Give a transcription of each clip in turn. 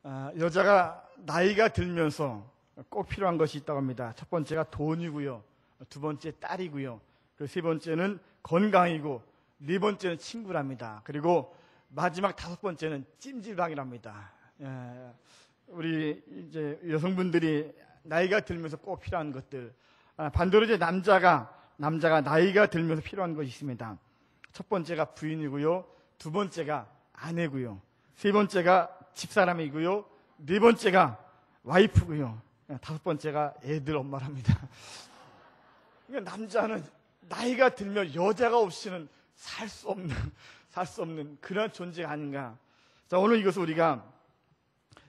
여자가 나이가 들면서 꼭 필요한 것이 있다고 합니다. 첫 번째가 돈이고요. 두 번째 딸이고요. 그리고 세 번째는 건강이고 네 번째는 친구랍니다. 그리고 마지막 다섯 번째는 찜질방이랍니다. 우리 이제 여성분들이 나이가 들면서 꼭 필요한 것들. 반대로 이제 남자가 나이가 들면서 필요한 것이 있습니다. 첫 번째가 부인이고요. 두 번째가 아내고요. 세 번째가 집사람이고요. 네 번째가 와이프고요. 다섯 번째가 애들 엄마랍니다. 그러니까 남자는 나이가 들면 여자가 없이는 살 수 없는 그런 존재가 아닌가. 자, 오늘 이것을 우리가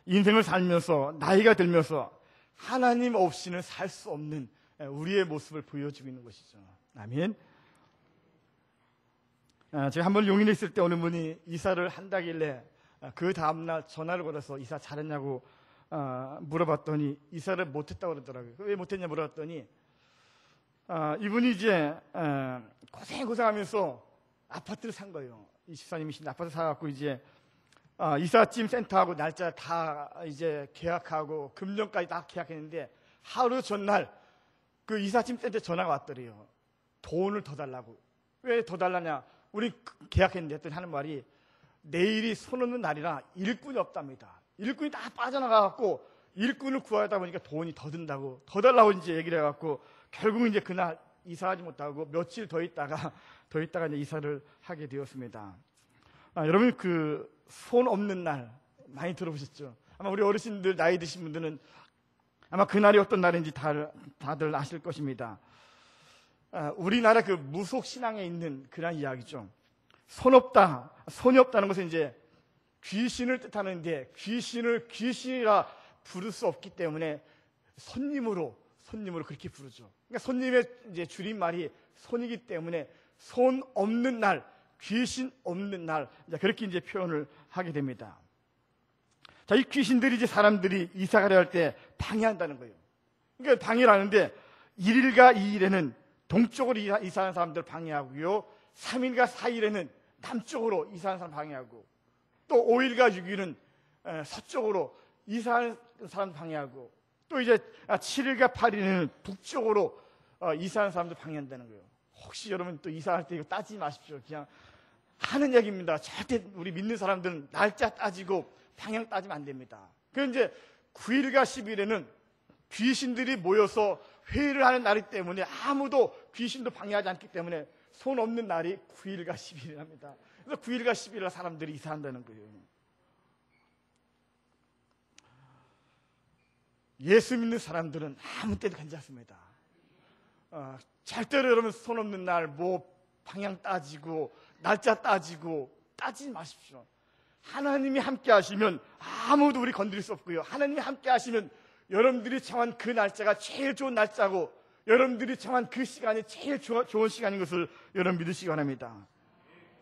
인생을 살면서 나이가 들면서 하나님 없이는 살 수 없는 우리의 모습을 보여주고 있는 것이죠. 아멘. 제가 한번 용인에 있을 때 어느 분이 이사를 한다길래 그 다음날 전화를 걸어서 이사 잘했냐고 물어봤더니 이사를 못했다고 그러더라고요. 왜 못했냐 물어봤더니 이분이 이제 고생하면서 아파트를 산 거예요. 이 집사님이신데 아파트 사갖고 이제 이삿짐 센터하고 날짜 다 이제 계약하고 금년까지 다 계약했는데 하루 전날 그 이삿짐 센터 전화가 왔더래요. 돈을 더 달라고. 왜 더 달라냐? 우리 계약했는데 했더니 하는 말이 내일이 손 없는 날이라 일꾼이 없답니다. 일꾼이 다 빠져나가갖고 일꾼을 구하다 보니까 돈이 더 든다고 더 달라고 이제 얘기를 해갖고 결국은 이제 그날 이사하지 못하고 며칠 더 있다가 이제 이사를 하게 되었습니다. 여러분 그 손 없는 날 많이 들어보셨죠? 아마 우리 어르신들 나이 드신 분들은 아마 그날이 어떤 날인지 다들 아실 것입니다. 우리나라 그 무속 신앙에 있는 그런 이야기죠. 손이 없다는 것은 이제 귀신을 뜻하는데 귀신을 귀신이라 부를 수 없기 때문에 손님으로 그렇게 부르죠. 그러니까 손님의 이제 줄임말이 손이기 때문에 손 없는 날, 귀신 없는 날, 그렇게 이제 표현을 하게 됩니다. 자, 이 귀신들이 이제 사람들이 이사가려 할 때 방해한다는 거예요. 그러니까 방해를 하는데 1일과 2일에는 동쪽으로 이사하는 사람들 방해하고요. 3일과 4일에는 남쪽으로 이사하는 사람 방해하고 또 5일과 6일은 서쪽으로 이사하는 사람 방해하고 또 이제 7일과 8일에는 북쪽으로 이사하는 사람들 방해한다는 거예요. 혹시 여러분 또 이사할 때 이거 따지지 마십시오. 그냥 하는 얘기입니다. 절대 우리 믿는 사람들은 날짜 따지고 방향 따지면 안 됩니다. 그럼 이제 9일과 10일에는 귀신들이 모여서 회의를 하는 날이기 때문에 아무도 귀신도 방해하지 않기 때문에 손 없는 날이 9일과 10일이랍니다. 그래서 9일과 10일에 사람들이 이사한다는 거예요. 예수 믿는 사람들은 아무 때도 괜찮습니다. 절대로 여러분 손 없는 날 뭐 방향 따지고 날짜 따지고 따지지 마십시오. 하나님이 함께 하시면 아무도 우리 건드릴 수 없고요. 하나님이 함께 하시면 여러분들이 정한 그 날짜가 제일 좋은 날짜고 여러분들이 정한 그 시간이 제일 좋은 시간인 것을 여러분 믿으시기 바랍니다.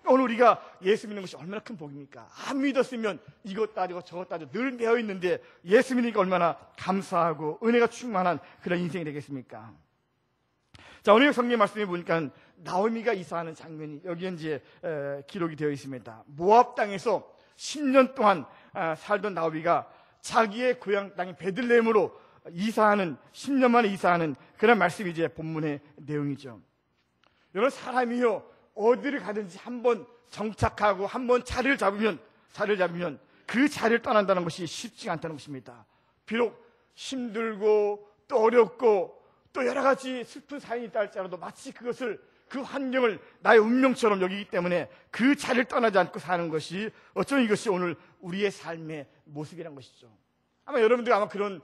오늘 우리가 예수 믿는 것이 얼마나 큰 복입니까? 안 믿었으면 이것 따지고 저것 따지고 늘 매여 있는데 예수 믿으니까 얼마나 감사하고 은혜가 충만한 그런 인생이 되겠습니까? 자, 오늘 성경 말씀에 보니까 나오미가 이사하는 장면이 여기에 이제 기록이 되어 있습니다. 모압 땅에서 10년 동안 살던 나오미가 자기의 고향 땅인 베들레헴으로 10년 만에 이사하는 그런 말씀이 이제 본문의 내용이죠. 여러분 사람이요 어디를 가든지 한번 정착하고 한번 자리를 잡으면 그 자리를 떠난다는 것이 쉽지가 않다는 것입니다. 비록 힘들고 또 어렵고 또 여러 가지 슬픈 사연이 있다 할지라도 마치 그 환경을 나의 운명처럼 여기기 때문에 그 자리를 떠나지 않고 사는 것이 어쩌면 이것이 오늘 우리의 삶의 모습이란 것이죠. 아마 여러분들 아마 그런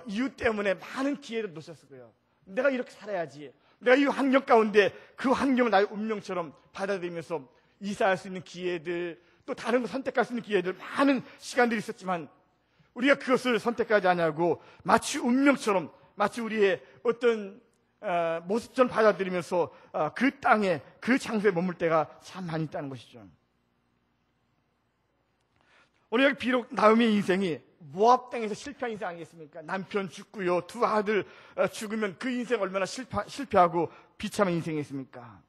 이유 때문에 많은 기회를 놓쳤을 거예요. 내가 이렇게 살아야지. 내가 이 환경 가운데 그 환경을 나의 운명처럼 받아들이면서 이사할 수 있는 기회들 또 다른 거 선택할 수 있는 기회들 많은 시간들이 있었지만 우리가 그것을 선택하지 않냐고 마치 운명처럼 마치 우리의 어떤 모습처럼 받아들이면서 그 땅에 그 장소에 머물 때가 참 많이 있다는 것이죠. 오늘 여기 비록 나오미의 인생이 모압 땅에서 실패한 인생 아니겠습니까? 남편 죽고요, 두 아들 죽으면 그 인생 얼마나 실패하고 비참한 인생이었습니까?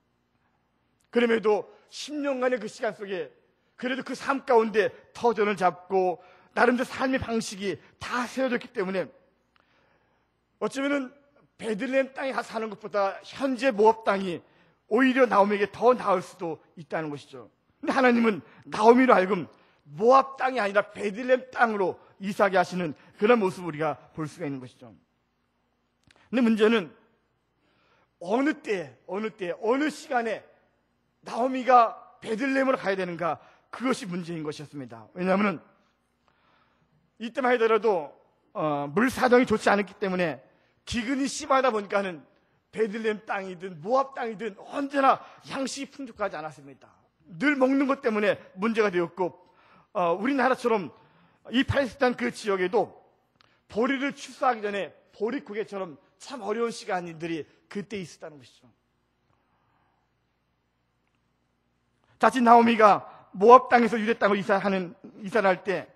그럼에도 10년간의 그 시간 속에 그래도 그 삶 가운데 터전을 잡고 나름대로 삶의 방식이 다 세워졌기 때문에 어쩌면은 베들레헴 땅에 가서 사는 것보다 현재 모압 땅이 오히려 나오미에게 더 나을 수도 있다는 것이죠. 근데 하나님은 나오미로 하여금 모압 땅이 아니라 베들레헴 땅으로 이사하게 하시는 그런 모습을 우리가 볼 수가 있는 것이죠. 근데 문제는 어느 때, 어느 시간에 나오미가 베들레헴으로 가야 되는가, 그것이 문제인 것이었습니다. 왜냐하면 이때만 하더라도 물 사정이 좋지 않았기 때문에 기근이 심하다 보니까는 베들레헴 땅이든 모압 땅이든 언제나 양식이 풍족하지 않았습니다. 늘 먹는 것 때문에 문제가 되었고, 우리나라처럼 이 팔레스타인 그 지역에도 보리를 추수하기 전에 보리국에처럼 참 어려운 시간들이 그때 있었다는 것이죠. 자칫 나오미가 모압 땅에서 유대 땅으로 이사를 할 때,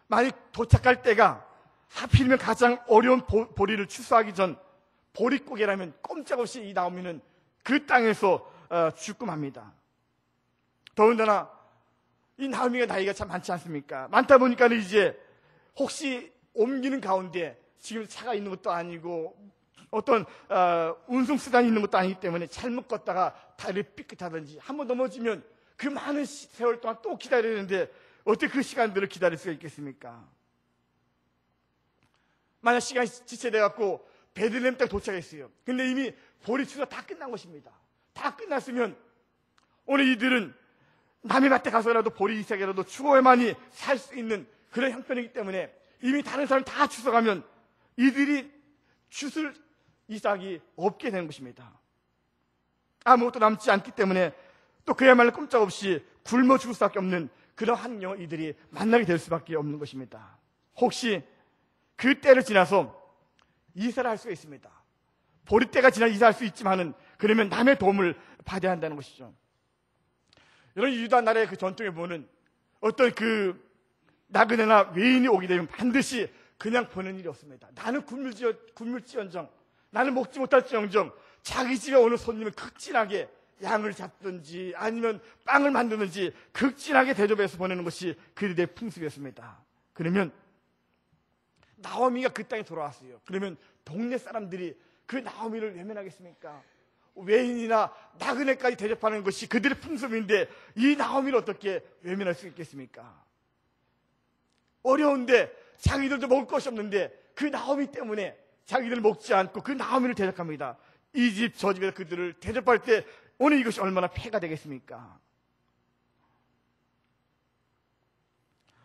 만약 도착할 때가 하필이면 가장 어려운 보리를 추수하기 전 보리국이라면 꼼짝없이 이 나오미는 그 땅에서 죽고 맙니다. 더군다나 이 나오미가 나이가 참 많지 않습니까? 많다 보니까 이제 혹시 옮기는 가운데 지금 차가 있는 것도 아니고 어떤 운송수단이 있는 것도 아니기 때문에 잘못 걷다가 다리를 삐끗하든지 한번 넘어지면 그 많은 세월 동안 또 기다려야 되는데 어떻게 그 시간들을 기다릴 수가 있겠습니까? 만약 시간이 지체돼갖고 베들레헴 땅에 도착했어요. 근데 이미 보리 추수가 다 끝난 것입니다. 다 끝났으면 오늘 이들은 남의 밭에 가서라도 보리 이삭이라도 죽어야만이 살 수 있는 그런 형편이기 때문에 이미 다른 사람 다 추수가면 이들이 추술 이삭이 없게 되는 것입니다. 아무것도 남지 않기 때문에 또 그야말로 꼼짝없이 굶어 죽을 수밖에 없는 그런 환경을 이들이 만나게 될 수밖에 없는 것입니다. 혹시 그 때를 지나서 이사를 할 수가 있습니다. 보리때가 지나 이사할 수 있지만은 그러면 남의 도움을 받아야 한다는 것이죠. 이런 유다 나라의 그 전통에 보면 어떤 그 나그네나 외인이 오게 되면 반드시 그냥 보는 일이 없습니다. 나는 굶을지언정, 나는 먹지 못할지언정 자기 집에 오는 손님을 극진하게 양을 잡든지 아니면 빵을 만드든지 극진하게 대접해서 보내는 것이 그들의 풍습이었습니다. 그러면 나오미가 그 땅에 돌아왔어요. 그러면 동네 사람들이 그 나오미를 외면하겠습니까? 외인이나 나그네까지 대접하는 것이 그들의 풍습인데 이 나오미를 어떻게 외면할 수 있겠습니까? 어려운데 자기들도 먹을 것이 없는데 그 나오미 때문에 자기들 먹지 않고 그 나오미를 대접합니다. 이 집 저 집에서 그들을 대접할 때 오늘 이것이 얼마나 폐가 되겠습니까?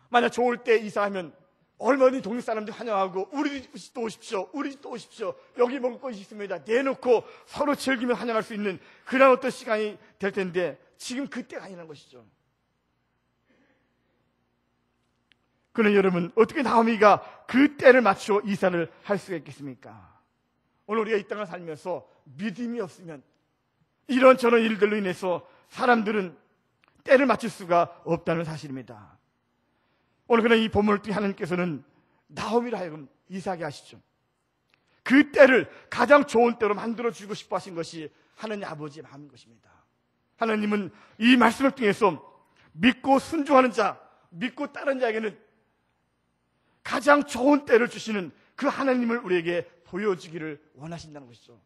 만약 좋을 때 이사하면 얼마든지 동네 사람들이 환영하고 우리 집도 오십시오, 우리 집도 오십시오, 여기 먹을 것이 있습니다 내놓고 서로 즐기며 환영할 수 있는 그런 어떤 시간이 될 텐데 지금 그때가 아니라는 것이죠. 그러나 여러분, 어떻게 나오미가 그 때를 맞춰 이사를 할 수가 있겠습니까? 오늘 우리가 이 땅을 살면서 믿음이 없으면 이런저런 일들로 인해서 사람들은 때를 맞출 수가 없다는 사실입니다. 오늘 그냥 이 본문을 통해 하나님께서는 나오미를 하여금 이사하게 하시죠. 그 때를 가장 좋은 때로 만들어주고 싶어 하신 것이 하나님 아버지의 마음인 것입니다. 하나님은 이 말씀을 통해서 믿고 순종하는 자, 믿고 따르는 자에게는 가장 좋은 때를 주시는 그 하나님을 우리에게 보여주기를 원하신다는 것이죠.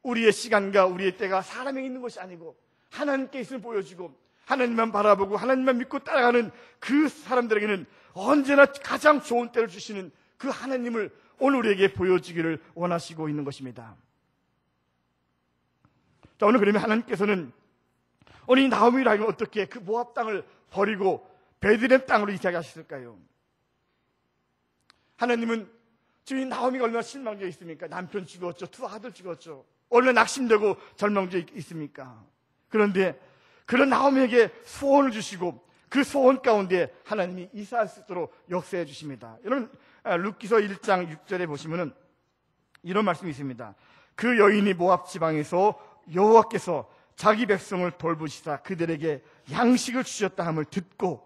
우리의 시간과 우리의 때가 사람에게 있는 것이 아니고 하나님께 있음을 보여주고 하나님만 바라보고 하나님만 믿고 따라가는 그 사람들에게는 언제나 가장 좋은 때를 주시는 그 하나님을 오늘 우리에게 보여주기를 원하시고 있는 것입니다. 자, 오늘 그러면 하나님께서는 오늘 이 나오미를 하여금 어떻게 그 모압 땅을 버리고 베들레헴 땅으로 이사하게 하셨을까요? 하나님은 지금 이 나오미가 얼마나 실망되어 있습니까? 남편 죽었죠, 두 아들 죽었죠, 얼마나 낙심되고 절망되어 있습니까? 그런데 그런 나오미에게 소원을 주시고 그 소원 가운데 하나님이 이사할 수 있도록 역사해 주십니다. 여러분, 룻기서 1장 6절에 보시면은 이런 말씀이 있습니다. 그 여인이 모압 지방에서 여호와께서 자기 백성을 돌보시사 그들에게 양식을 주셨다 함을 듣고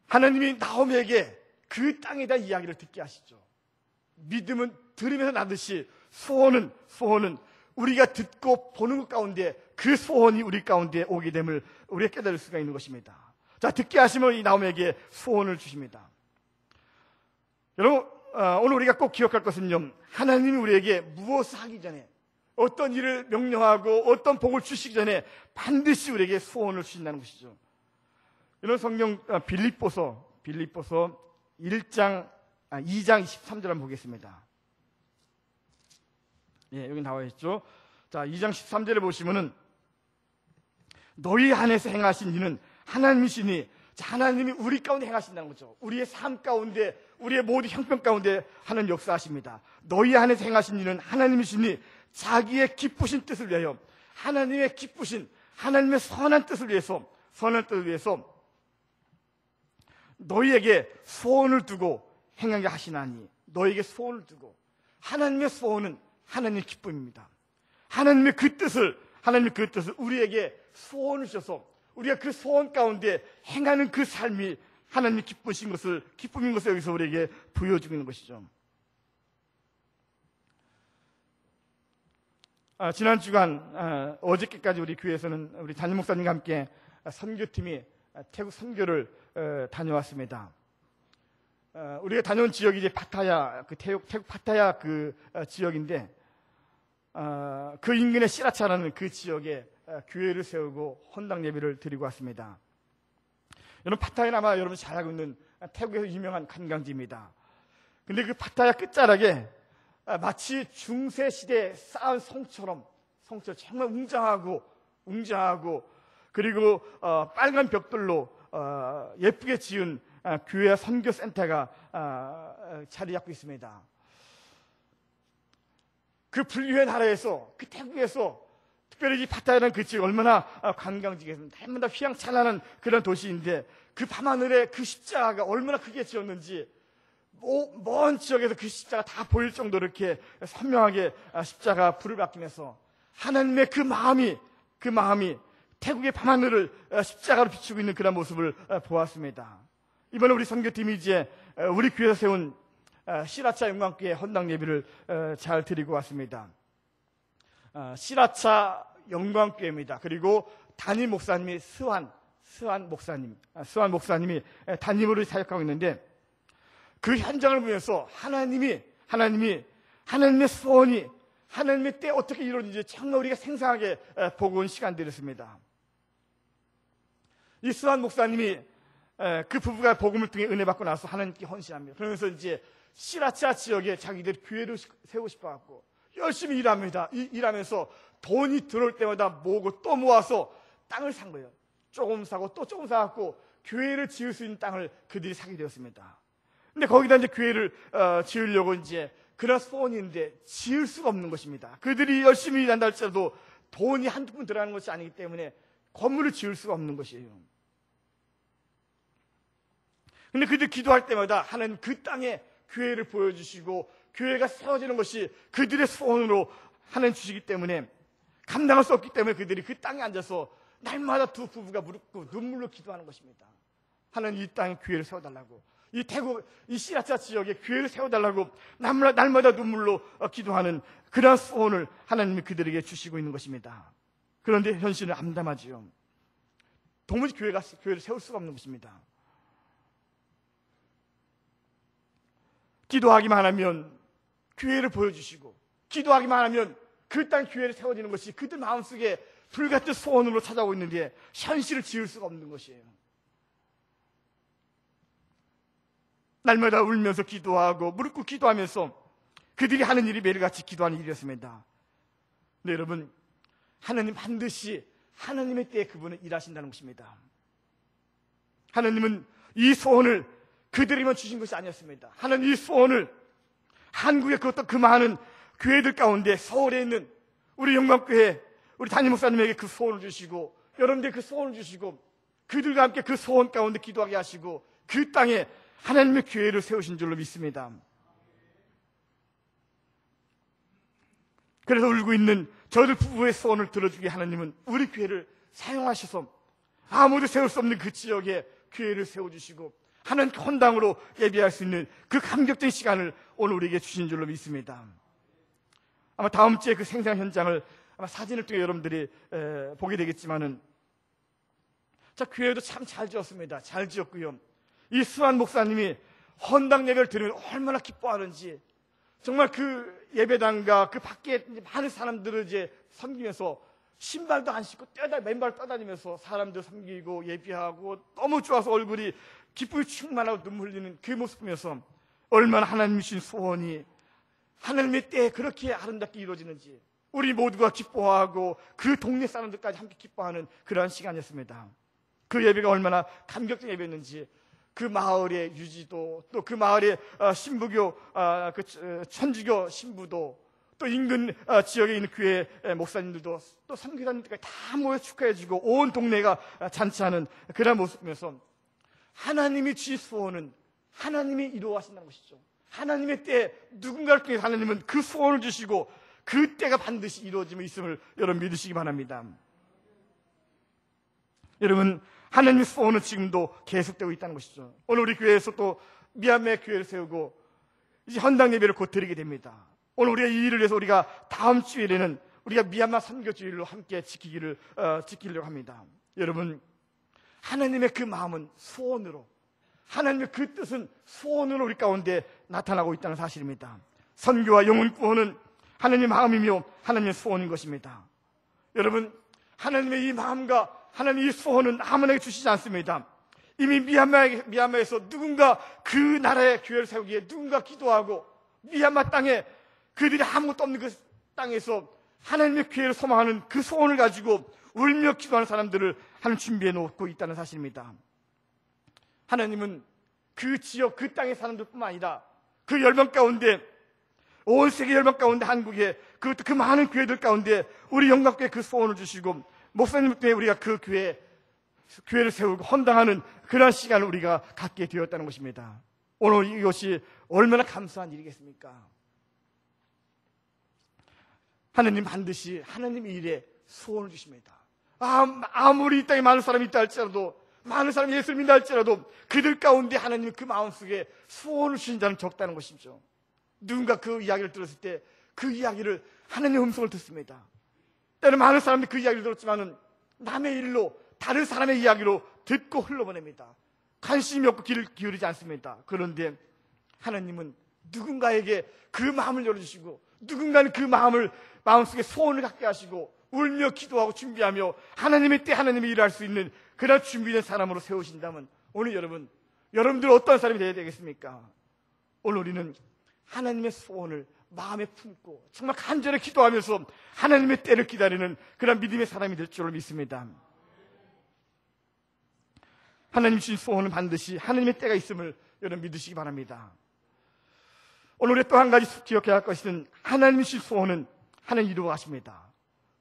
하나님이 나오미에게 그 땅에 대한 이야기를 듣게 하시죠. 믿음은 들으면서 나듯이 소원은 우리가 듣고 보는 것 가운데 그 소원이 우리 가운데 오게 됨을 우리가 깨달을 수가 있는 것입니다. 자, 듣게 하시면 이 나홈에게 소원을 주십니다. 여러분, 오늘 우리가 꼭 기억할 것은요, 하나님이 우리에게 무엇을 하기 전에, 어떤 일을 명령하고 어떤 복을 주시기 전에 반드시 우리에게 소원을 주신다는 것이죠. 이런 성경 빌립보서 2장 23절 한번 보겠습니다. 예, 여기 나와 있죠. 자, 2장 13절에 보시면은 너희 안에서 행하신 이는 하나님이시니, 하나님이 우리 가운데 행하신다는 거죠. 우리의 삶 가운데, 우리의 모든 형편 가운데 하는 역사하십니다. 너희 안에서 행하신 이는 하나님이시니 자기의 기쁘신 뜻을 위하여, 하나님의 기쁘신, 하나님의 선한 뜻을 위해서 너희에게 소원을 두고 행하게 하시나니, 너희에게 소원을 두고, 하나님의 소원은 하나님의 기쁨입니다. 하나님의 그 뜻을 우리에게 소원을 주셔서 우리가 그 소원 가운데 행하는 그 삶이 하나님의 기쁨인 것을 여기서 우리에게 보여주고 있는 것이죠. 지난 주간 어저께까지 우리 교회에서는 우리 담임 목사님과 함께 선교팀이 태국 선교를 다녀왔습니다. 우리가 다녀온 지역이 이제 파타야, 태국 파타야 지역인데, 그 인근의 시라차라는 그 지역에 교회를 세우고 헌당 예배를 드리고 왔습니다. 여러분, 파타야는 아마 여러분 잘 알고 있는 태국에서 유명한 관광지입니다. 근데 그 파타야 끝자락에 마치 중세시대에 쌓은 성처럼 정말 웅장하고 그리고 빨간 벽돌로 예쁘게 지은 교회와 선교센터가 자리 잡고 있습니다. 그 불교의 나라에서, 그 태국에서, 특별히 이 파타야라는 그 지역 얼마나 관광지겠습니까? 얼마나 휘황찬란한 그런 도시인데, 그 밤하늘에 그 십자가가 얼마나 크게 지었는지, 먼 지역에서 그 십자가 다 보일 정도로 이렇게 선명하게 십자가 불을 밝히면서 하나님의 그 마음이 태국의 밤하늘을 십자가로 비추고 있는 그런 모습을 보았습니다. 이번에 우리 선교팀이 이제 우리 교회에서 세운 시라차 영광교회 헌당 예배를 잘 드리고 왔습니다. 시라차 영광교회입니다. 그리고 담임 목사님이 스완 목사님이 담임으로 사역하고 있는데, 그 현장을 보면서 하나님의 소원이 하나님의 때 어떻게 이루어지는지 정말 우리가 생생하게 보고 온 시간들이었습니다. 이 스완 목사님이 그 부부가 복음을 통해 은혜 받고 나서 하나님께 헌신합니다. 그러면서 이제 시라차 지역에 자기들 교회를 세우고 싶어갖고 열심히 일합니다. 일하면서 돈이 들어올 때마다 모으고 또 모아서 땅을 산 거예요. 조금 사고 또 조금 사갖고 교회를 지을 수 있는 땅을 그들이 사게 되었습니다. 근데 거기다 이제 교회를 지으려고 이제 그런 소원인데 지을 수가 없는 것입니다. 그들이 열심히 일한다 할지라도 돈이 한두 푼 들어가는 것이 아니기 때문에 건물을 지을 수가 없는 것이에요. 근데 그들 기도할 때마다 하나님 그 땅에 교회를 보여주시고 교회가 세워지는 것이 그들의 소원으로 하나님 주시기 때문에, 감당할 수 없기 때문에 그들이 그 땅에 앉아서 날마다 두 부부가 무릎 꿇고 눈물로 기도하는 것입니다. 하나님 이 땅에 교회를 세워달라고, 이 태국 이 시라차 지역에 교회를 세워달라고 날마다 눈물로 기도하는 그러한 소원을 하나님이 그들에게 주시고 있는 것입니다. 그런데 현실은 암담하지요. 도무지 교회를 세울 수가 없는 것입니다. 기도하기만 하면 교회를 보여주시고, 기도하기만 하면 그 땅 교회를 세워지는 것이 그들 마음속에 불같은 소원으로 찾아오고 있는데 현실을 지을 수가 없는 것이에요. 날마다 울면서 기도하고 무릎 꿇고 기도하면서 그들이 하는 일이 매일같이 기도하는 일이었습니다. 네, 여러분, 하나님 반드시 하나님의 때에 그분은 일하신다는 것입니다. 하나님은 이 소원을 그들에게만 주신 것이 아니었습니다. 하나님 이 소원을 한국의 그것도 그 많은 교회들 가운데 서울에 있는 우리 영광교회 우리 담임 목사님에게 그 소원을 주시고, 여러분들 그 소원을 주시고 그들과 함께 그 소원 가운데 기도하게 하시고 그 땅에 하나님의 교회를 세우신 줄로 믿습니다. 그래서 울고 있는 저들 부부의 소원을 들어주게 하나님은 우리 교회를 사용하셔서 아무도 세울 수 없는 그 지역에 교회를 세워주시고 하나님 헌당으로 예배할 수 있는 그 감격적인 시간을 오늘 우리에게 주신 줄로 믿습니다. 아마 다음 주에 그 생생 현장을 아마 사진을 통해 여러분들이 보게 되겠지만은, 자, 교회도 참 잘 지었습니다. 잘 지었고요. 이 수환 목사님이 헌당 예배를 드리면 얼마나 기뻐하는지, 정말 그 예배당과 그 밖에 많은 사람들을 이제 섬기면서 신발도 안 신고 맨발 떠다니면서 사람들 섬기고 예배하고 너무 좋아서 얼굴이 기쁨이 충만하고 눈물 흘리는 그 모습 보면서 얼마나 하나님이 주신 소원이 하나님의 때에 그렇게 아름답게 이루어지는지 우리 모두가 기뻐하고 그 동네 사람들까지 함께 기뻐하는 그러한 시간이었습니다. 그 예배가 얼마나 감격적인 예배였는지, 그 마을의 유지도, 또 그 마을의 신부교, 천주교 신부도, 또 인근 지역에 있는 교회 목사님들도, 또 선교사님들까지 다 모여 축하해주고 온 동네가 잔치하는 그런 모습이면서 하나님이 주신 소원은 하나님이 이루어하신다는 것이죠. 하나님의 때에 누군가를 통해 하나님은 그 소원을 주시고 그 때가 반드시 이루어짐을 있음을 여러분 믿으시기 바랍니다. 여러분, 하나님의 소원은 지금도 계속되고 있다는 것이죠. 오늘 우리 교회에서 또 미얀마 교회를 세우고 이제 헌당 예배를 곧 드리게 됩니다. 오늘 우리가 이 일을 위해서 우리가 다음 주일에는 우리가 미얀마 선교주일로 함께 지키려고 합니다. 여러분, 하나님의 그 마음은 소원으로, 하나님의 그 뜻은 소원으로 우리 가운데 나타나고 있다는 사실입니다. 선교와 영혼 구원은 하나님의 마음이며 하나님의 소원인 것입니다. 여러분, 하나님의 이 마음과 하나님의 이 소원은 아무나에게 주시지 않습니다. 이미 미얀마에서 누군가 그 나라의 교회를 세우기에 누군가 기도하고 미얀마 땅에 그들이 아무것도 없는 그 땅에서 하나님의 교회를 소망하는 그 소원을 가지고 울며 기도하는 사람들을 하나님 준비해 놓고 있다는 사실입니다. 하나님은 그 지역 그 땅의 사람들뿐만 아니라 그 열방 가운데, 온 세계 열방 가운데 한국에 그 많은 교회들 가운데 우리 영광교회 그 소원을 주시고 목사님 때문에 우리가 그 교회를 세우고 헌당하는 그런 시간을 우리가 갖게 되었다는 것입니다. 오늘 이것이 얼마나 감사한 일이겠습니까? 하나님 반드시 하나님의 일에 소원을 주십니다. 아무리 이 땅에 많은 사람이 있다 할지라도, 많은 사람이 예수를 믿는다 할지라도 그들 가운데 하나님이 그 마음속에 소원을 주신 자는 적다는 것이죠. 누군가 그 이야기를 들었을 때 그 이야기를 하나님의 음성을 듣습니다. 때는 많은 사람들이 그 이야기를 들었지만은 남의 일로, 다른 사람의 이야기로 듣고 흘러보냅니다. 관심이 없고 귀를 기울이지 않습니다. 그런데 하나님은 누군가에게 그 마음을 열어주시고, 누군가는 그 마음속에 소원을 갖게 하시고 울며 기도하고 준비하며 하나님의 때 하나님이 일할 수 있는 그런 준비된 사람으로 세우신다면 오늘 여러분들 어떤 사람이 되어야 되겠습니까? 오늘 우리는 하나님의 소원을 마음에 품고 정말 간절히 기도하면서 하나님의 때를 기다리는 그런 믿음의 사람이 될 줄을 믿습니다. 하나님 주신 소원은 반드시 하나님의 때가 있음을 여러분 믿으시기 바랍니다. 오늘 우리 또 한 가지 기억해야 할 것은 하나님 주신 소원은 하나님 이루어가십니다.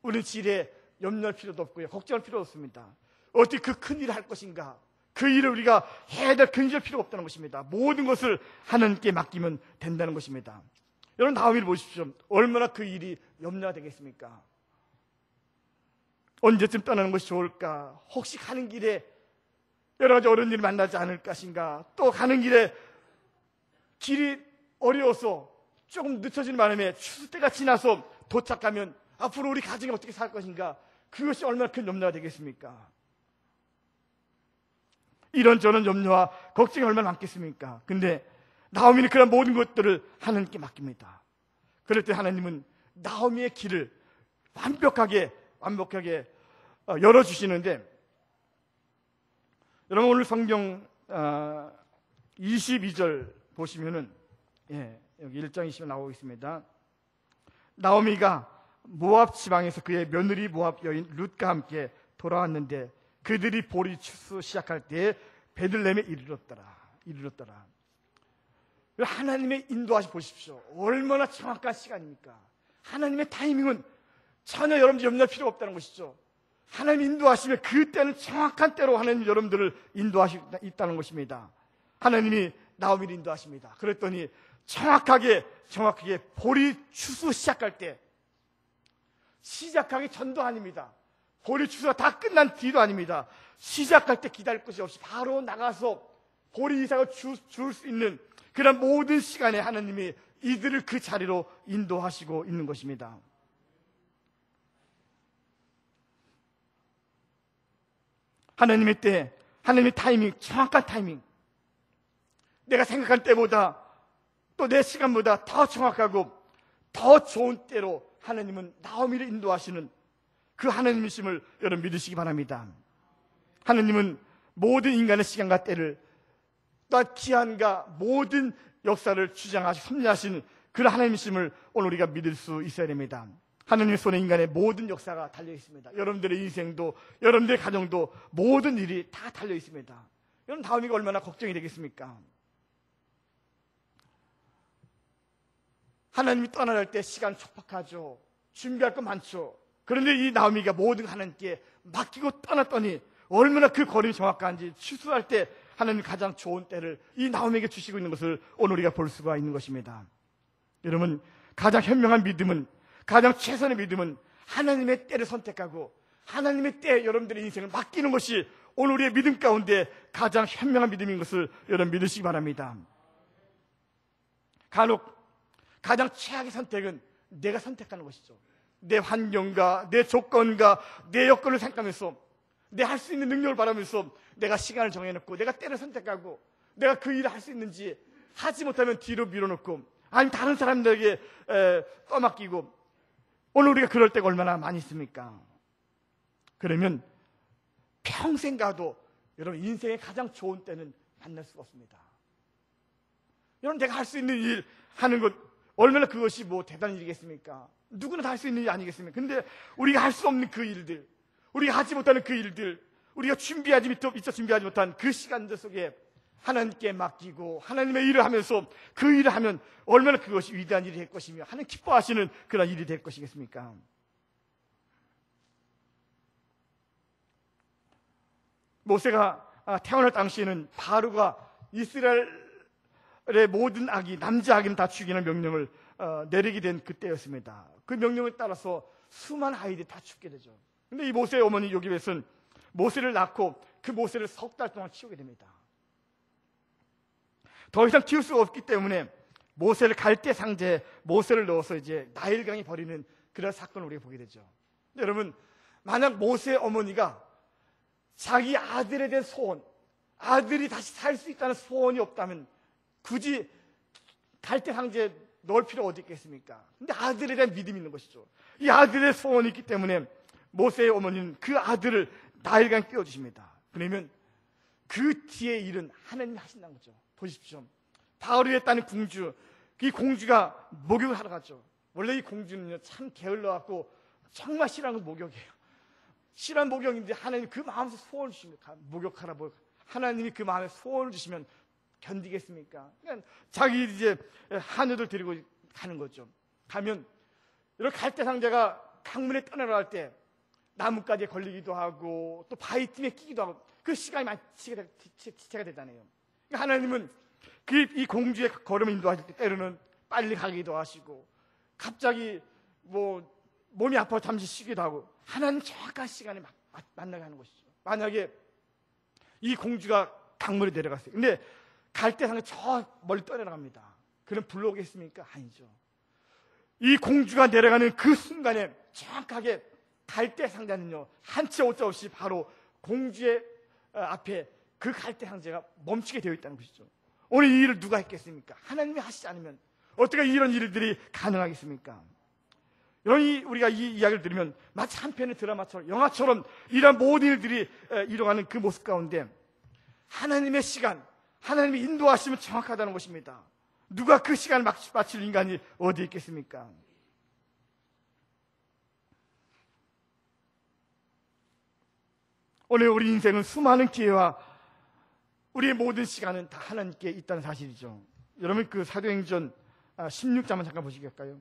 우리는 지일에 염려할 필요도 없고요, 걱정할 필요도 없습니다. 어떻게 그 큰 일을 할 것인가, 그 일을 우리가 해야 될 근심할 필요가 없다는 것입니다. 모든 것을 하나님께 맡기면 된다는 것입니다. 여러분, 나오미를 보십시오. 얼마나 그 일이 염려가 되겠습니까? 언제쯤 떠나는 것이 좋을까? 혹시 가는 길에 여러 가지 어려운 일을 만나지 않을 것인가? 또 가는 길에 길이 어려워서 조금 늦춰지는 바람에 추수 때가 지나서 도착하면 앞으로 우리 가정이 어떻게 살 것인가? 그것이 얼마나 큰 염려가 되겠습니까? 이런저런 염려와 걱정이 얼마나 많겠습니까? 근데 나오미는 그런 모든 것들을 하나님께 맡깁니다. 그럴 때 하나님은 나오미의 길을 완벽하게 열어주시는데, 여러분 오늘 성경 22절 보시면은, 여기 1장 20절 나오고 있습니다. 나오미가 모압 지방에서 그의 며느리 모압 여인 룻과 함께 돌아왔는데 그들이 보리 추수 시작할 때에 베들레헴에 이르렀더라. 하나님의 인도하심 보십시오. 얼마나 정확한 시간입니까? 하나님의 타이밍은 전혀 여러분들 염려할 필요가 없다는 것이죠. 하나님 인도하시면 그 때는 정확한 때로 하나님 여러분들을 인도하시고 있다는 것입니다. 하나님이 나오미를 인도하십니다. 그랬더니 정확하게 보리 추수 시작할 때, 시작하기 전도 아닙니다. 보리 추수가 다 끝난 뒤도 아닙니다. 시작할 때 기다릴 것이 없이 바로 나가서 보리 이삭을 줄 수 있는 그런 모든 시간에 하나님이 이들을 그 자리로 인도하시고 있는 것입니다. 하나님의 때, 하나님의 타이밍, 정확한 타이밍. 내가 생각한 때보다 또 내 시간보다 더 정확하고 더 좋은 때로 하나님은 나오미를 인도하시는 그 하나님이심을 여러분 믿으시기 바랍니다. 하나님은 모든 인간의 시간과 때를 또한 기한과 모든 역사를 주장하시고 섭리하시는 그런 하나님이심을 오늘 우리가 믿을 수 있어야 됩니다. 하나님의 손에 인간의 모든 역사가 달려 있습니다. 여러분들의 인생도, 여러분들의 가정도 모든 일이 다 달려 있습니다. 여러분 나오미가 얼마나 걱정이 되겠습니까? 하나님이 떠나갈 때 시간 촉박하죠. 준비할 거 많죠. 그런데 이 나오미가 모든 하나님께 맡기고 떠났더니 얼마나 그 걸음이 정확한지 추수할 때 하나님 가장 좋은 때를 이 나오미에게 주시고 있는 것을 오늘 우리가 볼 수가 있는 것입니다. 여러분, 가장 현명한 믿음은, 가장 최선의 믿음은 하나님의 때를 선택하고 하나님의 때에 여러분들의 인생을 맡기는 것이 오늘 우리의 믿음 가운데 가장 현명한 믿음인 것을 여러분 믿으시기 바랍니다. 간혹 가장 최악의 선택은 내가 선택하는 것이죠. 내 환경과 내 조건과 내 여건을 생각하면서 내 할 수 있는 능력을 바라면서 내가 시간을 정해놓고 내가 때를 선택하고 내가 그 일을 할 수 있는지 하지 못하면 뒤로 밀어놓고 아니면 다른 사람들에게 떠맡기고 오늘 우리가 그럴 때가 얼마나 많이 있습니까? 그러면 평생 가도 여러분 인생의 가장 좋은 때는 만날 수가 없습니다. 여러분 내가 할 수 있는 일 하는 것 얼마나 그것이 뭐 대단한 일이겠습니까? 누구나 다 할 수 있는 일 아니겠습니까? 근데 우리가 할 수 없는 그 일들, 우리가 하지 못하는 그 일들, 우리가 미처 준비하지 못한 그 시간들 속에 하나님께 맡기고 하나님의 일을 하면서 그 일을 하면 얼마나 그것이 위대한 일이 될 것이며 하나님 기뻐하시는 그런 일이 될 것이겠습니까? 모세가 태어날 당시에는 바로가 이스라엘의 모든 아기, 남자 아기는 다 죽이는 명령을 내리게 된 그때였습니다. 그 명령에 따라서 수많은 아이들이 다 죽게 되죠. 근데 이 모세의 어머니 요기벳은 모세를 낳고 그 모세를 석 달 동안 키우게 됩니다. 더 이상 키울 수가 없기 때문에 모세를 갈대 상자에 모세를 넣어서 이제 나일강에 버리는 그런 사건을 우리가 보게 되죠. 여러분, 만약 모세의 어머니가 자기 아들에 대한 소원, 아들이 다시 살 수 있다는 소원이 없다면 굳이 갈대 상자에 넣을 필요가 어디 있겠습니까? 근데 아들에 대한 믿음이 있는 것이죠. 이 아들의 소원이 있기 때문에 모세의 어머니는 그 아들을 나일강에 띄워주십니다. 그러면 그 뒤의 일은 하나님이 하신다는 거죠. 보십시오. 바울의 딸인 공주, 이 공주가 목욕을 하러 갔죠. 원래 이 공주는요 참 게을러갖고 정말 싫어하는 건 목욕이에요. 싫어하는 목욕인데 하나님이 그 마음에서 소원을 주십니다. 목욕하라. 하나님이 그 마음에 소원을 주시면 견디겠습니까? 그냥 자기 이제 하녀들 데리고 가는 거죠. 가면 이렇게 갈대 상자가 강문에 떠내려갈 때 나뭇가지에 걸리기도 하고 또 바위틈에 끼기도 하고 그 시간이 많이 지체가 되잖아요. 그러니까 하나님은 이 공주의 걸음을 인도하실 때 때로는 빨리 가기도 하시고 갑자기 뭐 몸이 아파서 잠시 쉬기도 하고 하나님 정확한 시간에 만나게 하는 것이죠. 만약에 이 공주가 강물에 내려갔어요. 근데 갈대상에 저 멀리 떠내려갑니다. 그럼 불러오겠습니까? 아니죠. 이 공주가 내려가는 그 순간에 정확하게 갈대 상자는요 한 채 오차 없이 바로 공주의 앞에 그 갈대 상자가 멈추게 되어 있다는 것이죠. 오늘 이 일을 누가 했겠습니까? 하나님이 하시지 않으면 어떻게 이런 일들이 가능하겠습니까? 우리가 이 이야기를 들으면 마치 한 편의 드라마처럼 영화처럼 이런 모든 일들이 일어나는 그 모습 가운데 하나님의 시간, 하나님의 인도하심은 정확하다는 것입니다. 누가 그 시간을 맞출 인간이 어디 있겠습니까? 오늘 우리 인생은 수많은 기회와 우리의 모든 시간은 다 하나님께 있다는 사실이죠. 여러분 그 사도행전 16장만 잠깐 보시겠까요?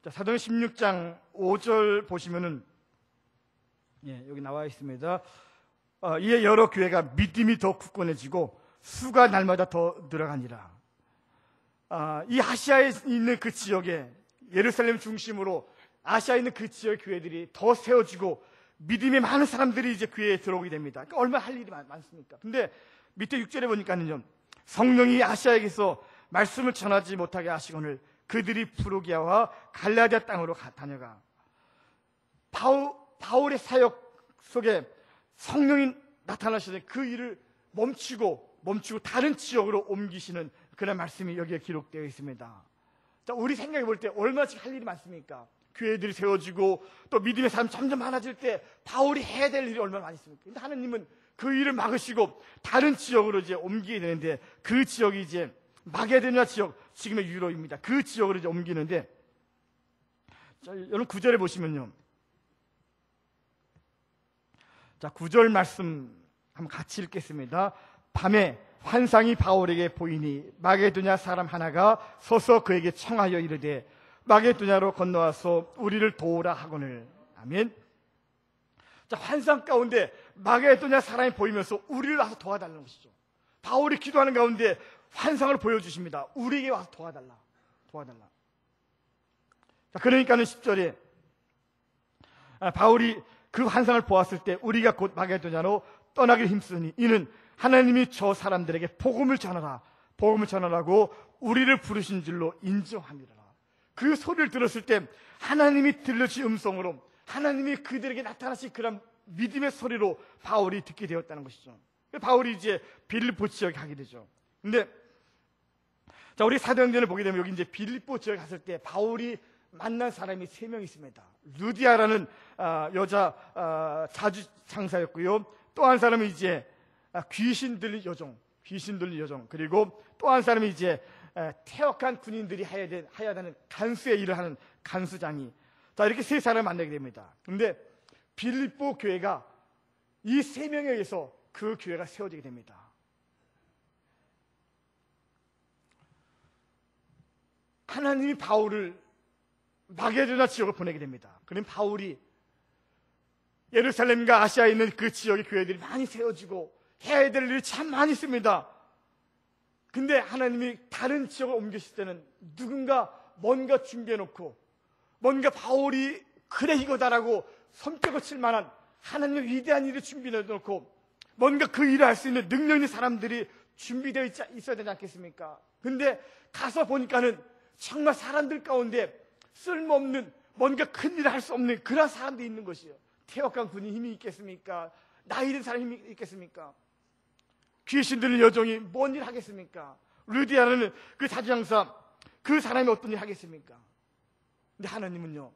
자, 사도행전 16장 5절 보시면은 여기 나와 있습니다. 이에 여러 교회가 믿음이 더 굳건해지고 수가 날마다 더 늘어가니라. 이 아시아에 있는 그 지역에 예루살렘 중심으로 아시아에 있는 그 지역 교회들이 더 세워지고 믿음이 많은 사람들이 이제 교회에 들어오게 됩니다. 그러니까 얼마나 할 일이 많습니까? 근데 밑에 6절에 보니까는요 성령이 아시아에게서 말씀을 전하지 못하게 하시거늘 그들이 프루기아와 갈라디아 땅으로 다녀가. 바울의 사역 속에 성령이 나타나시는 그 일을 멈추고 다른 지역으로 옮기시는 그런 말씀이 여기에 기록되어 있습니다. 자, 우리 생각해 볼 때 얼마나 할 일이 많습니까? 교회들이 세워지고 또 믿음의 사람이 점점 많아질 때 바울이 해야 될 일이 얼마나 많이 있습니까? 근데 하나님은 그 일을 막으시고 다른 지역으로 이제 옮기게 되는데, 그 지역이 이제 마게도냐 지역, 지금의 유로입니다. 그 지역으로 이제 옮기는데, 자, 여러분 9절에 보시면요. 자, 9절 말씀 한번 같이 읽겠습니다. 밤에 환상이 바울에게 보이니 마게도냐 사람 하나가 서서 그에게 청하여 이르되 마게도냐로 건너와서 우리를 도우라 하거늘. 아멘. 자, 환상 가운데 마게도냐 사람이 보이면서 우리를 와서 도와달라는 것이죠. 바울이 기도하는 가운데 환상을 보여주십니다. 우리에게 와서 도와달라. 자, 그러니까는 10절에 바울이 그 환상을 보았을 때 우리가 곧 마게도냐로 떠나길 힘쓰니 이는 하나님이 저 사람들에게 복음을 전하라고 우리를 부르신 줄로 인정함이라. 그 소리를 들었을 때 하나님이 들려주신 음성으로, 하나님이 그들에게 나타나신 그런 믿음의 소리로 바울이 듣게 되었다는 것이죠. 바울이 이제 빌립보 지역에 가게 되죠. 근데 자, 우리 사도행전을 보게 되면 여기 이제 빌립보 지역에 갔을 때 바울이 만난 사람이 3명 있습니다. 루디아라는 여자 자주 장사였고요. 또 한 사람은 이제 귀신 들린 여종, 그리고 또 한 사람이 이제 퇴역한 군인들이 해야 되는 간수의 일을 하는 간수장이. 자, 이렇게 3사람을 만나게 됩니다. 그런데 빌립보 교회가 이 3명에 의해서 그 교회가 세워지게 됩니다. 하나님이 바울을 마게도냐 지역을 보내게 됩니다. 그럼 바울이 예루살렘과 아시아에 있는 그 지역의 교회들이 많이 세워지고 해야 될 일이 참 많이 있습니다. 근데 하나님이 다른 지역을 옮기실 때는 누군가 뭔가 준비해놓고, 뭔가 바울이 그래 이거다라고 손뼉을 칠 만한 하나님의 위대한 일을 준비해놓고 뭔가 그 일을 할 수 있는 능력 있는 사람들이 준비되어 있어야 되지 않겠습니까? 근데 가서 보니까는 정말 사람들 가운데 쓸모없는, 뭔가 큰 일을 할 수 없는 그런 사람들이 있는 것이에요. 퇴역한 군인 힘이 있겠습니까? 나이 든 사람이 힘이 있겠습니까? 귀신 들린 여종이 뭔 일 하겠습니까? 루디아는 그 자주장사, 그 사람이 어떤 일 하겠습니까? 근데 하나님은요,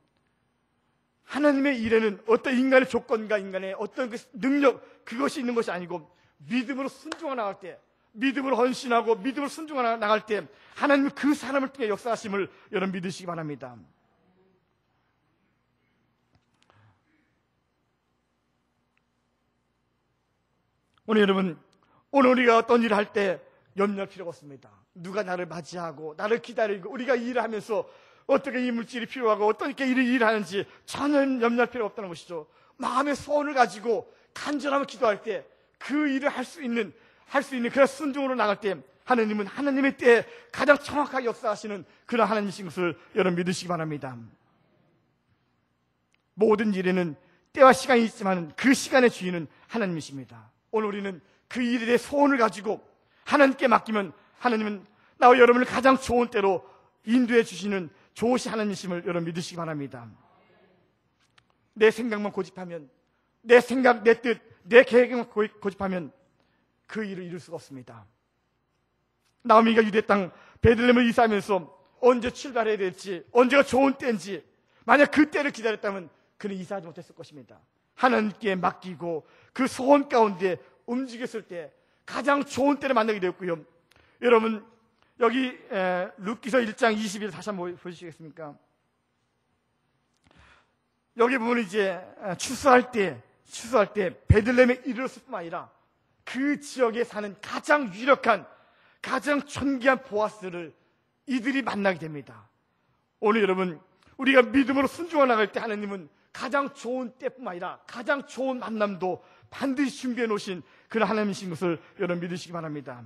하나님의 일에는 어떤 인간의 조건과 인간의 어떤 그 능력, 그것이 있는 것이 아니고 믿음으로 순종하여 나갈 때, 믿음으로 헌신하고 믿음으로 순종하여 나갈 때 하나님은 그 사람을 통해 역사하심을 여러분 믿으시기 바랍니다. 오늘 여러분, 오늘 우리가 어떤 일을 할 때 염려할 필요가 없습니다. 누가 나를 맞이하고 나를 기다리고 우리가 일을 하면서 어떻게 이 물질이 필요하고 어떻게 일을 하는지 전혀 염려할 필요가 없다는 것이죠. 마음의 소원을 가지고 간절하면 기도할 때 그 일을 할 수 있는 그런 순종으로 나갈 때 하나님은 하나님의 때에 가장 정확하게 역사하시는 그런 하나님이신 것을 여러분 믿으시기 바랍니다. 모든 일에는 때와 시간이 있지만 그 시간의 주인은 하나님이십니다. 오늘 우리는 그 일에 대해 소원을 가지고 하나님께 맡기면 하나님은 나와 여러분을 가장 좋은 때로 인도해 주시는 좋으신 하나님이심을 여러분 믿으시기 바랍니다. 내 생각만 고집하면, 내 생각, 내 뜻, 내 계획만 고집하면 그 일을 이룰 수가 없습니다. 나오미가 유대 땅 베들레헴을 이사하면서 언제 출발해야 될지, 언제가 좋은 때인지 만약 그 때를 기다렸다면 그는 이사하지 못했을 것입니다. 하나님께 맡기고 그 소원 가운데 움직였을 때 가장 좋은 때를 만나게 되었고요. 여러분 여기 룻기서 1장 20일 다시 한번 보시겠습니까? 여기 보면 이제 추수할 때 베들레헴에 이르렀을 뿐만 아니라 그 지역에 사는 가장 유력한, 가장 존귀한 보아스를 이들이 만나게 됩니다. 오늘 여러분 우리가 믿음으로 순종해 나갈 때 하나님은 가장 좋은 때뿐만 아니라 가장 좋은 만남도 반드시 준비해 놓으신 그런 하나님이신 것을 여러분 믿으시기 바랍니다.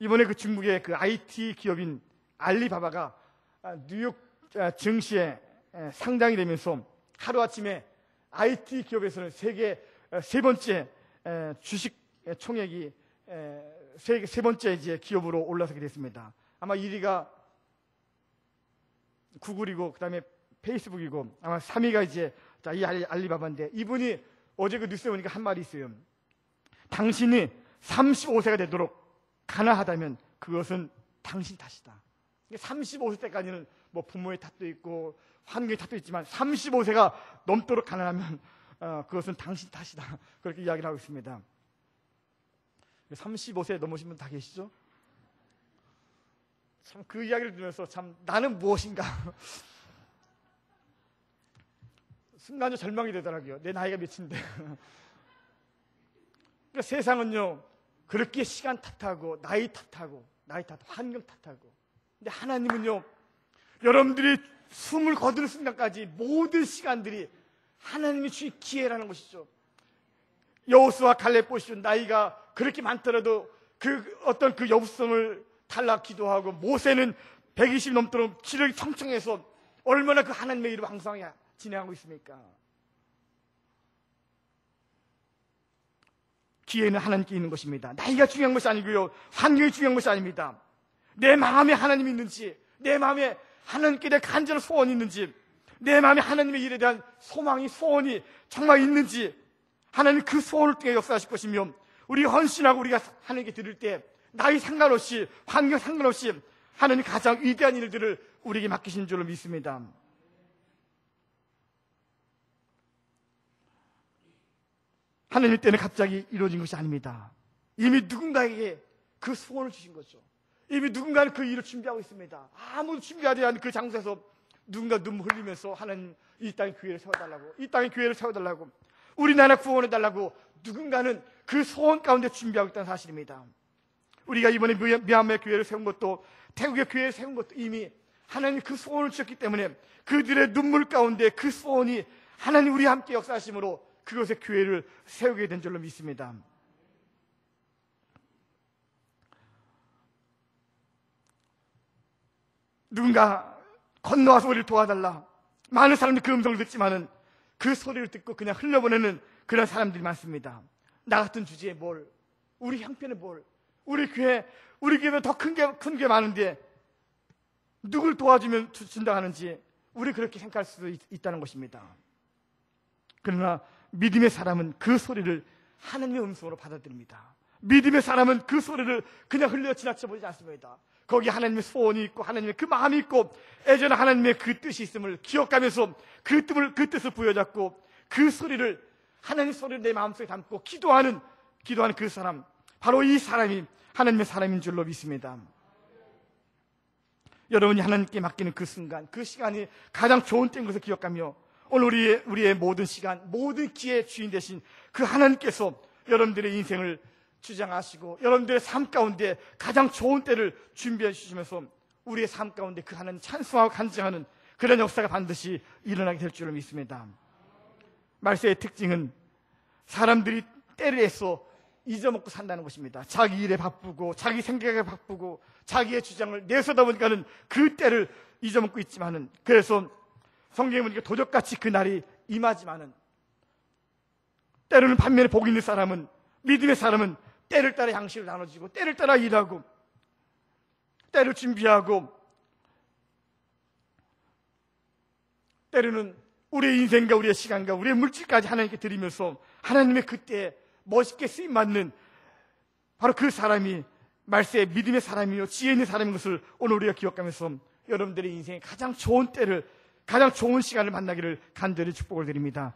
이번에 그 중국의 그 IT 기업인 알리바바가 뉴욕 증시에 상장이 되면서 하루아침에 IT 기업에서는 세계 세 번째 주식 총액이 세 번째 이제 기업으로 올라서게 됐습니다. 아마 1위가 구글이고 그다음에 페이스북이고 아마 3위가 이제 이 알리바바인데, 이분이 어제 그 뉴스에 보니까 한 말이 있어요. 당신이 35세가 되도록 가난하다면 그것은 당신 탓이다. 35세 때까지는 뭐 부모의 탓도 있고 환경의 탓도 있지만 35세가 넘도록 가난하면 그것은 당신 탓이다. 그렇게 이야기를 하고 있습니다. 35세 넘으신 분 다 계시죠? 참 그 이야기를 들으면서 참 나는 무엇인가 순간적으로 절망이 되더라고요. 내 나이가 몇인데. 그러니까 세상은요 그렇게 시간 탓하고 나이 탓하고 환경 탓하고, 근데 하나님은요 여러분들이 숨을 거두는 순간까지 모든 시간들이 하나님이 주신 기회라는 것이죠. 여호수아 갈렙 보시죠. 나이가 그렇게 많더라도 그 어떤 그 여부성을 달라 기도하고, 모세는 120 넘도록 기력이 청청해서 얼마나 그 하나님의 일을 왕성하게 진행하고 있습니까? 기회는 하나님께 있는 것입니다. 나이가 중요한 것이 아니고요, 환경이 중요한 것이 아닙니다. 내 마음에 하나님이 있는지, 내 마음에 하나님께 대한 간절한 소원이 있는지, 내 마음에 하나님의 일에 대한 소망이, 소원이 정말 있는지, 하나님 그 소원을 통해 역사하실 것이며, 우리 헌신하고 우리가 하나님께 드릴 때 나이 상관없이 환경 상관없이 하나님 가장 위대한 일들을 우리에게 맡기신 줄로 믿습니다. 하나님 때는 갑자기 이루어진 것이 아닙니다. 이미 누군가에게 그 소원을 주신 거죠. 이미 누군가는 그 일을 준비하고 있습니다. 아무도 준비하지 않은 그 장소에서 누군가 눈물 흘리면서 하나님 이 땅에 교회를 세워달라고, 이 땅에 교회를 세워달라고, 우리나라 구원해달라고 누군가는 그 소원 가운데 준비하고 있다는 사실입니다. 우리가 이번에 미얀마의 교회를 세운 것도, 태국의 교회를 세운 것도 이미 하나님 그 소원을 주셨기 때문에 그들의 눈물 가운데 그 소원이 하나님 우리 함께 역사하심으로 그것의 교회를 세우게 된 줄로 믿습니다. 누군가 건너와서 우리를 도와달라, 많은 사람들이 그 음성을 듣지만은 그 소리를 듣고 그냥 흘려보내는 그런 사람들이 많습니다. 나 같은 주제에 뭘, 우리 형편에 뭘, 우리 교회는 더 큰 게 많은데 누굴 도와주면 준다 하는지 우리 그렇게 생각할 수도 있다는 것입니다. 그러나 믿음의 사람은 그 소리를 하나님의 음성으로 받아들입니다. 믿음의 사람은 그 소리를 그냥 흘려 지나쳐보지 않습니다. 거기 하나님의 소원이 있고 하나님의 그 마음이 있고 예전에 하나님의 그 뜻이 있음을 기억하면서 그 뜻을 부여잡고 그 소리를, 하나님의 소리를 내 마음속에 담고 기도하는 그 사람, 바로 이 사람이 하나님의 사람인 줄로 믿습니다. 여러분이 하나님께 맡기는 그 순간, 그 시간이 가장 좋은 때인 것을 기억하며 오늘 우리의 모든 시간, 모든 기회의 주인 되신 그 하나님께서 여러분들의 인생을 주장하시고 여러분들의 삶 가운데 가장 좋은 때를 준비해 주시면서 우리의 삶 가운데 그 하나님 찬송하고 간증하는 그런 역사가 반드시 일어나게 될 줄로 믿습니다. 말세의 특징은 사람들이 때를 애써 잊어먹고 산다는 것입니다. 자기 일에 바쁘고 자기 생각에 바쁘고 자기의 주장을 내세우다 보니까는 그 때를 잊어먹고 있지만은, 그래서 성경에 보니까 도적같이 그 날이 임하지만은, 때로는 반면에 복 있는 사람은, 믿음의 사람은 때를 따라 양식을 나눠주고 때를 따라 일하고 때를 준비하고, 때로는 우리의 인생과 우리의 시간과 우리의 물질까지 하나님께 드리면서 하나님의 그때에 멋있게 쓰임받는 바로 그 사람이 말세의 믿음의 사람이요 지혜 있는 사람인 것을 오늘 우리가 기억하면서 여러분들의 인생의 가장 좋은 때를, 가장 좋은 시간을 만나기를 간절히 축복을 드립니다.